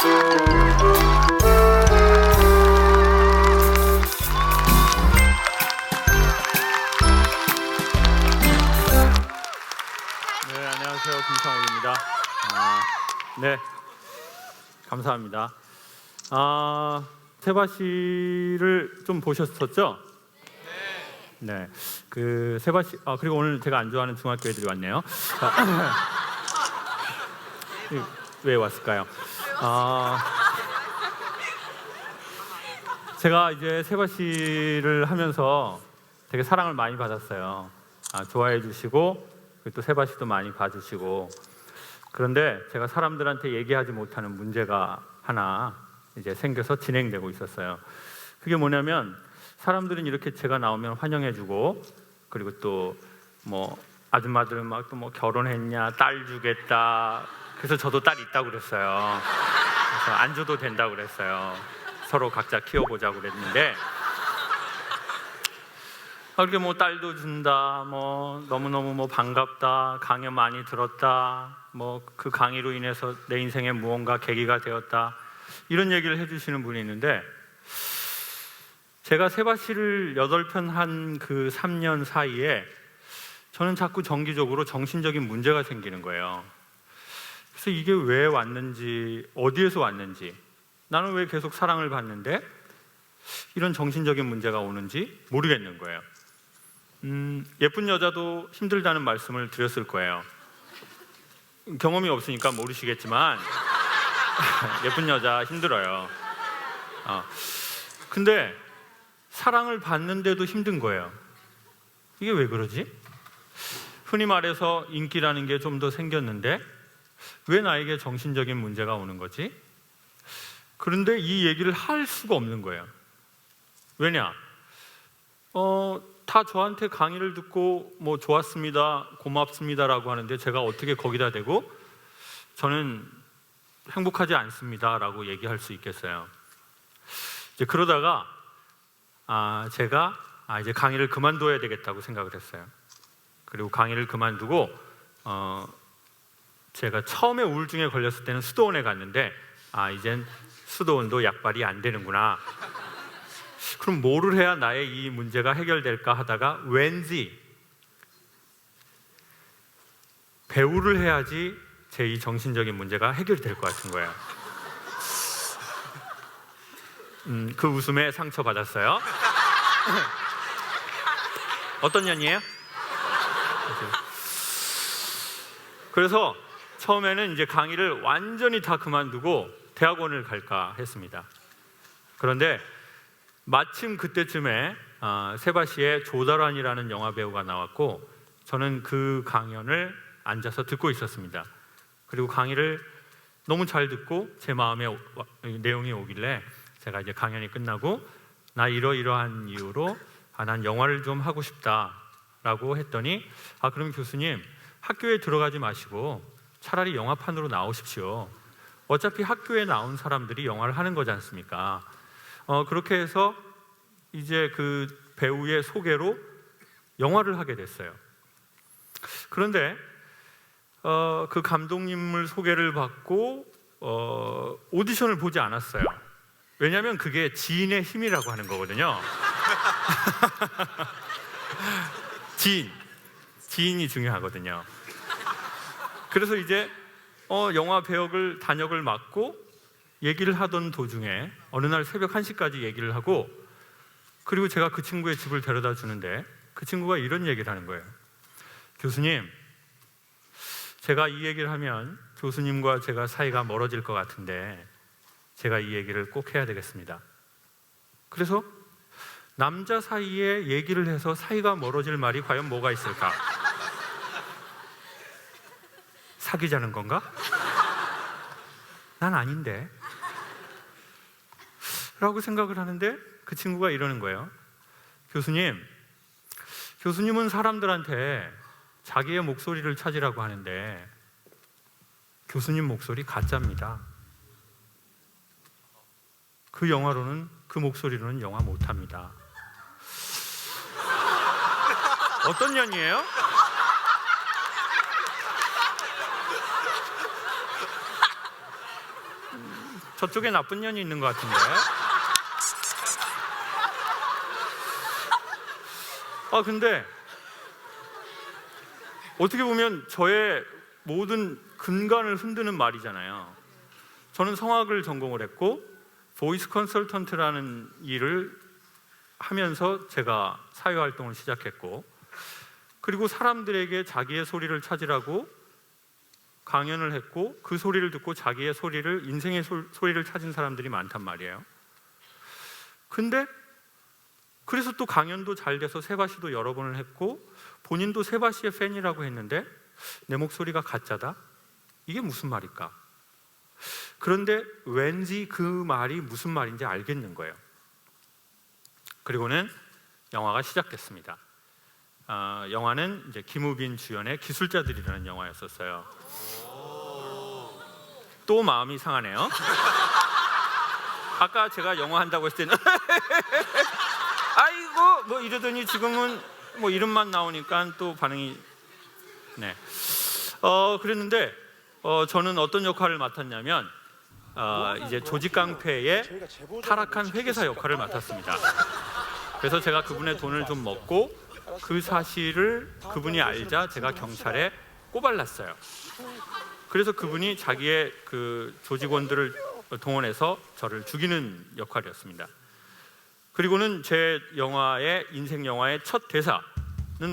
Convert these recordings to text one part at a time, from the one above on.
네, 안녕하세요. 김창욱입니다. 네, 감사합니다. 세바시를 좀 보셨었죠? 네. 그 세바시 그리고 오늘 제가 안 좋아하는 중학교 애들이 왔네요. 왜 왔을까요? 제가 이제 세바시를 하면서 되게 사랑을 많이 받았어요. 좋아해 주시고 또 세바시도 많이 봐주시고. 그런데 제가 사람들한테 얘기하지 못하는 문제가 하나 이제 생겨서 진행되고 있었어요. 그게 뭐냐면 사람들은 이렇게 제가 나오면 환영해주고, 그리고 또 뭐 아줌마들은 막 또 뭐 결혼했냐, 딸 주겠다. 그래서 저도 딸 있다고 그랬어요. 그래서 안 줘도 된다고 그랬어요. 서로 각자 키워보자고 그랬는데, 그렇게 뭐 딸도 준다, 뭐 너무너무 뭐 반갑다, 강의 많이 들었다, 뭐 그 강의로 인해서 내 인생에 무언가 계기가 되었다, 이런 얘기를 해주시는 분이 있는데, 제가 세바시를 8편 한 그 3년 사이에 저는 자꾸 정기적으로 정신적인 문제가 생기는 거예요. 그래서 이게 왜 왔는지, 어디에서 왔는지, 나는 왜 계속 사랑을 받는데 이런 정신적인 문제가 오는지 모르겠는 거예요. 예쁜 여자도 힘들다는 말씀을 드렸을 거예요. 경험이 없으니까 모르시겠지만 예쁜 여자 힘들어요. 근데 사랑을 받는데도 힘든 거예요. 이게 왜 그러지? 흔히 말해서 인기라는 게 좀 더 생겼는데 왜 나에게 정신적인 문제가 오는 거지? 그런데 이 얘기를 할 수가 없는 거예요. 왜냐? 다 저한테 강의를 듣고 뭐 좋았습니다, 고맙습니다라고 하는데 제가 어떻게 거기다 대고 저는 행복하지 않습니다라고 얘기할 수 있겠어요? 이제 그러다가 제가 이제 강의를 그만둬야 되겠다고 생각을 했어요. 그리고 강의를 그만두고 제가 처음에 우울증에 걸렸을 때는 수도원에 갔는데 이젠 수도원도 약발이 안 되는구나. 그럼 뭐를 해야 나의 이 문제가 해결될까 하다가 왠지 배우를 해야지 제 이 정신적인 문제가 해결이 될 것 같은 거예요. 그 웃음에 상처받았어요. 어떤 년이에요? 그래서 처음에는 이제 강의를 완전히 다 그만두고 대학원을 갈까 했습니다. 그런데 마침 그때쯤에 세바시의 조달환이라는 영화 배우가 나왔고 저는 그 강연을 앉아서 듣고 있었습니다. 그리고 강의를 너무 잘 듣고 제 마음에 내용이 오길래 제가 이제 강연이 끝나고 나 이러이러한 이유로 난 영화를 좀 하고 싶다라고 했더니 그럼 교수님 학교에 들어가지 마시고 차라리 영화판으로 나오십시오. 어차피 학교에 나온 사람들이 영화를 하는 거지 않습니까? 그렇게 해서 이제 그 배우의 소개로 영화를 하게 됐어요. 그런데 그 감독님을 소개를 받고 오디션을 보지 않았어요. 왜냐하면 그게 지인의 힘이라고 하는 거거든요. 지인이 중요하거든요. 그래서 이제 영화 배역을 단역을 맡고 얘기를 하던 도중에 어느 날 새벽 1시까지 얘기를 하고, 그리고 제가 그 친구의 집을 데려다 주는데 그 친구가 이런 얘기를 하는 거예요. 교수님, 제가 이 얘기를 하면 교수님과 제가 사이가 멀어질 것 같은데 제가 이 얘기를 꼭 해야 되겠습니다. 그래서 남자 사이에 얘기를 해서 사이가 멀어질 말이 과연 뭐가 있을까? 사귀자는 건가? 난 아닌데 라고 생각을 하는데 그 친구가 이러는 거예요. 교수님은 사람들한테 자기의 목소리를 찾으라고 하는데 교수님 목소리 가짜입니다. 그 목소리로는 영화 못합니다. 어떤 년이에요? 저쪽에 나쁜 년이 있는 것 같은데. 근데 어떻게 보면 저의 모든 근간을 흔드는 말이잖아요. 저는 성악을 전공을 했고 보이스 컨설턴트라는 일을 하면서 제가 사회활동을 시작했고, 그리고 사람들에게 자기의 소리를 찾으라고 강연을 했고, 그 소리를 듣고 자기의 소리를, 인생의 소리를 찾은 사람들이 많단 말이에요. 근데 그래서 또 강연도 잘 돼서 세바시도 여러 번을 했고, 본인도 세바시의 팬이라고 했는데 내 목소리가 가짜다? 이게 무슨 말일까? 그런데 왠지 그 말이 무슨 말인지 알겠는 거예요. 그리고는 영화가 시작됐습니다. 영화는 이제 김우빈 주연의 기술자들이라는 영화였었어요. 또 마음이 상하네요. 아까 제가 영화 한다고 했을 때는 아이고 뭐 이러더니 지금은 뭐 이름만 나오니까 또 반응이 네. 그랬는데 저는 어떤 역할을 맡았냐면 이제 조직 깡패의 타락한 회계사 역할을 맡았습니다. 그래서 제가 그분의 돈을 좀 먹고 그 사실을 그분이 알자 제가 경찰에 꼬발랐어요. 그래서 그분이 자기의 그 조직원들을 동원해서 저를 죽이는 역할이었습니다. 그리고는 제 영화의 인생 영화의 첫 대사는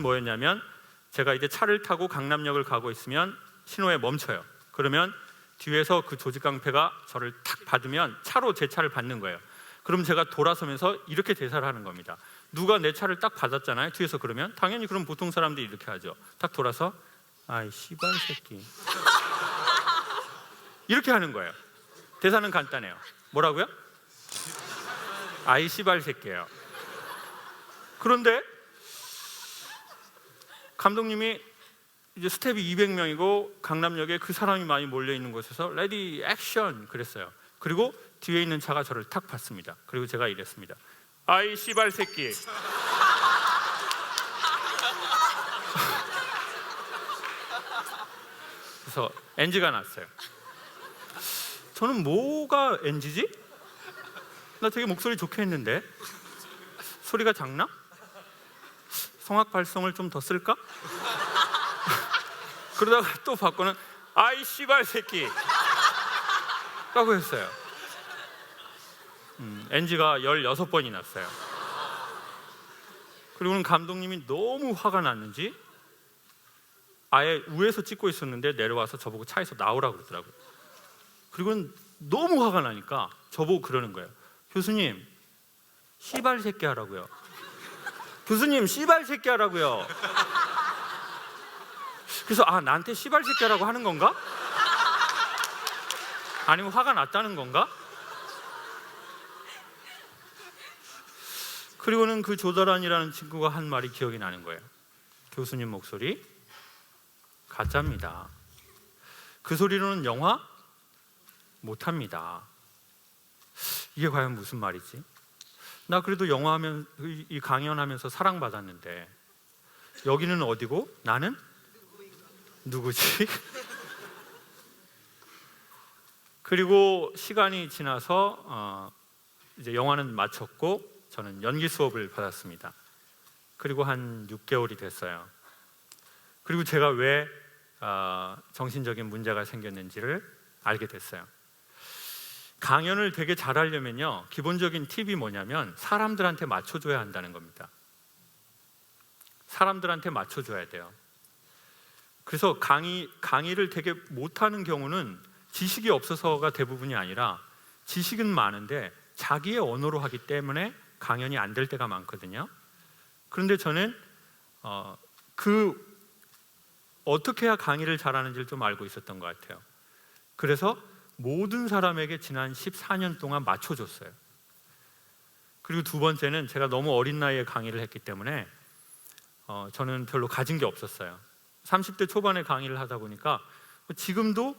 뭐였냐면, 제가 이제 차를 타고 강남역을 가고 있으면 신호에 멈춰요. 그러면 뒤에서 그 조직 깡패가 저를 탁 받으면 차로 제 차를 받는 거예요. 그럼 제가 돌아서면서 이렇게 대사를 하는 겁니다. 누가 내 차를 딱 받았잖아요, 뒤에서. 그러면 당연히 그럼 보통 사람들이 이렇게 하죠. 딱 돌아서 아이 씨발 새끼 이렇게 하는 거예요. 대사는 간단해요. 뭐라고요? 아이 씨발 새끼예요. 그런데 감독님이 이제 스텝이 200명이고 강남역에 그 사람이 많이 몰려 있는 곳에서 레디 액션 그랬어요. 그리고 뒤에 있는 차가 저를 탁 봤습니다. 그리고 제가 이랬습니다. 아이 씨발 새끼. 그래서 NG가 났어요. 저는 뭐가 NG지? 나 되게 목소리 좋게 했는데 소리가 작나? 성악 발성을 좀 더 쓸까? 그러다가 또 바꾸는 아이 씨발 새끼 라고 했어요. NG가 16번이 났어요. 그리고는 감독님이 너무 화가 났는지 아예 위에서 찍고 있었는데 내려와서 저보고 차에서 나오라고 그러더라고요. 그리고는 너무 화가 나니까 저보고 그러는 거예요. 교수님 씨발 새끼 하라고요. 교수님 씨발 새끼 하라고요. 그래서 나한테 씨발 새끼 하라고 하는 건가? 아니면 화가 났다는 건가? 그리고는 그 조다란이라는 친구가 한 말이 기억이 나는 거예요. 교수님 목소리 가짜입니다. 그 소리로는 영화 못합니다. 이게 과연 무슨 말이지? 나 그래도 영화하면 이 강연하면서 사랑받았는데 여기는 어디고 나는 누구지? 그리고 시간이 지나서 이제 영화는 마쳤고 저는 연기 수업을 받았습니다. 그리고 한 6개월이 됐어요. 그리고 제가 왜 정신적인 문제가 생겼는지를 알게 됐어요. 강연을 되게 잘하려면요, 기본적인 팁이 뭐냐면 사람들한테 맞춰줘야 한다는 겁니다. 사람들한테 맞춰줘야 돼요. 그래서 강의를 되게 못하는 경우는 지식이 없어서가 대부분이 아니라 지식은 많은데 자기의 언어로 하기 때문에 강연이 안 될 때가 많거든요. 그런데 저는 어떻게 해야 강의를 잘하는지를 좀 알고 있었던 것 같아요. 그래서 모든 사람에게 지난 14년 동안 맞춰줬어요. 그리고 두 번째는 제가 너무 어린 나이에 강의를 했기 때문에 저는 별로 가진 게 없었어요. 30대 초반에 강의를 하다 보니까 지금도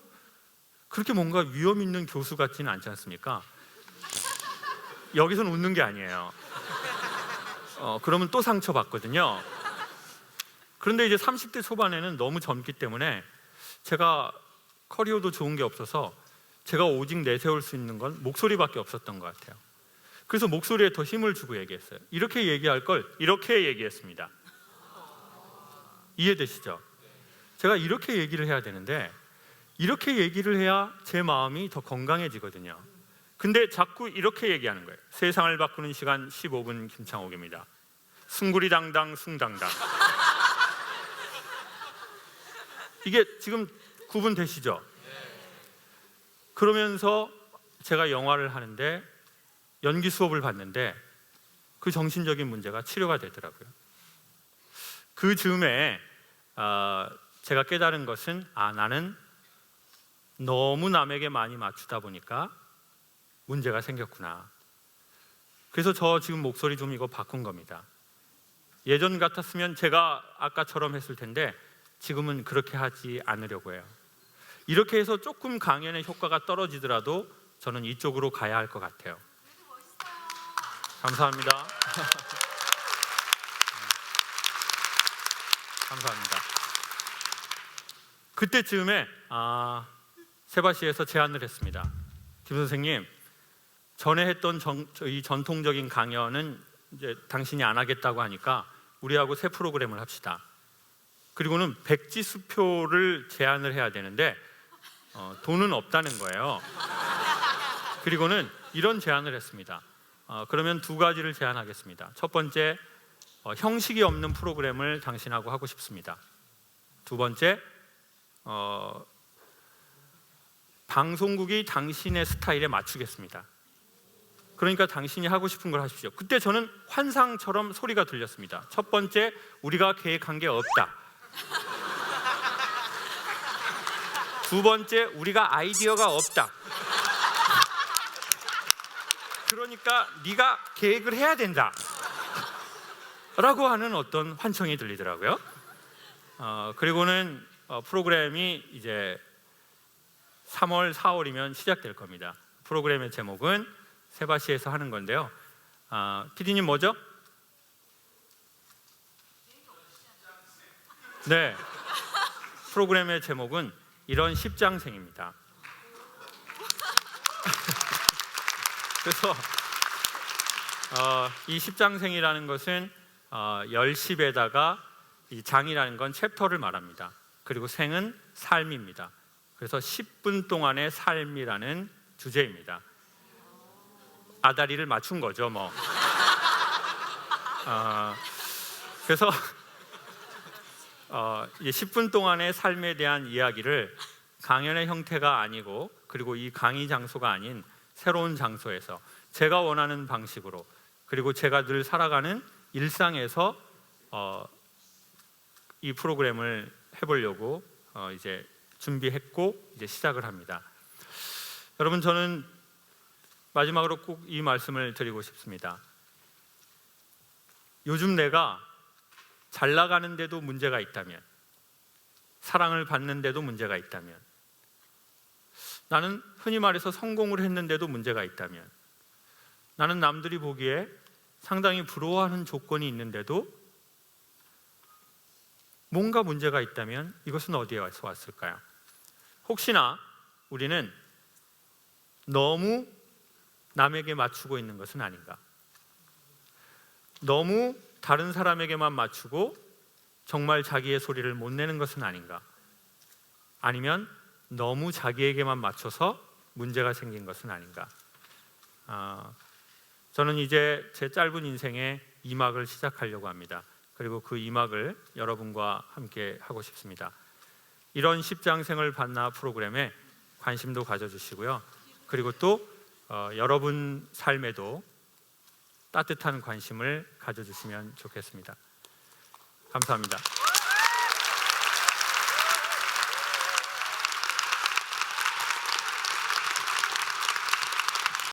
그렇게 뭔가 위험 있는 교수 같지는 않지 않습니까? 여기서는 웃는 게 아니에요. 그러면 또 상처받거든요. 그런데 이제 30대 초반에는 너무 젊기 때문에 제가 커리어도 좋은 게 없어서 제가 오직 내세울 수 있는 건 목소리밖에 없었던 것 같아요. 그래서 목소리에 더 힘을 주고 얘기했어요. 이렇게 얘기할 걸 이렇게 얘기했습니다. 이해되시죠? 제가 이렇게 얘기를 해야 되는데 이렇게 얘기를 해야 제 마음이 더 건강해지거든요. 근데 자꾸 이렇게 얘기하는 거예요. 세상을 바꾸는 시간 15분 김창옥입니다. 숭구리당당 숭당당. 이게 지금 구분되시죠? 그러면서 제가 영화를 하는데 연기 수업을 받는데 그 정신적인 문제가 치료가 되더라고요. 그 즈음에 제가 깨달은 것은 나는 너무 남에게 많이 맞추다 보니까 문제가 생겼구나. 그래서 저 지금 목소리 좀 이거 바꾼 겁니다. 예전 같았으면 제가 아까처럼 했을 텐데 지금은 그렇게 하지 않으려고 해요. 이렇게 해서 조금 강연의 효과가 떨어지더라도 저는 이쪽으로 가야 할 것 같아요. 감사합니다. 감사합니다. 그때쯤에 세바시에서 제안을 했습니다. 김 선생님, 전에 했던 이 전통적인 강연은 이제 당신이 안 하겠다고 하니까 우리하고 새 프로그램을 합시다. 그리고는 백지수표를 제안을 해야 되는데 돈은 없다는 거예요. 그리고는 이런 제안을 했습니다. 그러면 두 가지를 제안하겠습니다. 첫 번째, 형식이 없는 프로그램을 당신하고 하고 싶습니다. 두 번째, 방송국이 당신의 스타일에 맞추겠습니다. 그러니까 당신이 하고 싶은 걸 하십시오. 그때 저는 환상처럼 소리가 들렸습니다. 첫 번째, 우리가 계획한 게 없다. 두 번째, 우리가 아이디어가 없다. 그러니까 네가 계획을 해야 된다 라고 하는 어떤 환청이 들리더라고요. 그리고는 프로그램이 이제 3월, 4월이면 시작될 겁니다. 프로그램의 제목은 세바시에서 하는 건데요. PD님 뭐죠? 네, 프로그램의 제목은 이런 십장생입니다. 그래서 이 십장생이라는 것은 10십에다가 이 장이라는 건 챕터를 말합니다. 그리고 생은 삶입니다. 그래서 10분 동안의 삶이라는 주제입니다. 아다리를 맞춘 거죠, 뭐. 그래서 10분 동안의 삶에 대한 이야기를 강연의 형태가 아니고 그리고 이 강의 장소가 아닌 새로운 장소에서 제가 원하는 방식으로 그리고 제가 늘 살아가는 일상에서 이 프로그램을 해보려고 이제 준비했고 이제 시작을 합니다. 여러분, 저는 마지막으로 꼭 이 말씀을 드리고 싶습니다. 요즘 내가 잘 나가는데도 문제가 있다면, 사랑을 받는데도 문제가 있다면, 나는 흔히 말해서 성공을 했는데도 문제가 있다면, 나는 남들이 보기에 상당히 부러워하는 조건이 있는데도 뭔가 문제가 있다면 이것은 어디에서 왔을까요? 혹시나 우리는 너무 남에게 맞추고 있는 것은 아닌가? 너무 다른 사람에게만 맞추고 정말 자기의 소리를 못 내는 것은 아닌가? 아니면 너무 자기에게만 맞춰서 문제가 생긴 것은 아닌가? 저는 이제 제 짧은 인생의 2막을 시작하려고 합니다. 그리고 그 2막을 여러분과 함께 하고 싶습니다. 이런 십장생을 받나 프로그램에 관심도 가져주시고요. 그리고 또 여러분 삶에도 따뜻한 관심을 가져주시면 좋겠습니다. 감사합니다.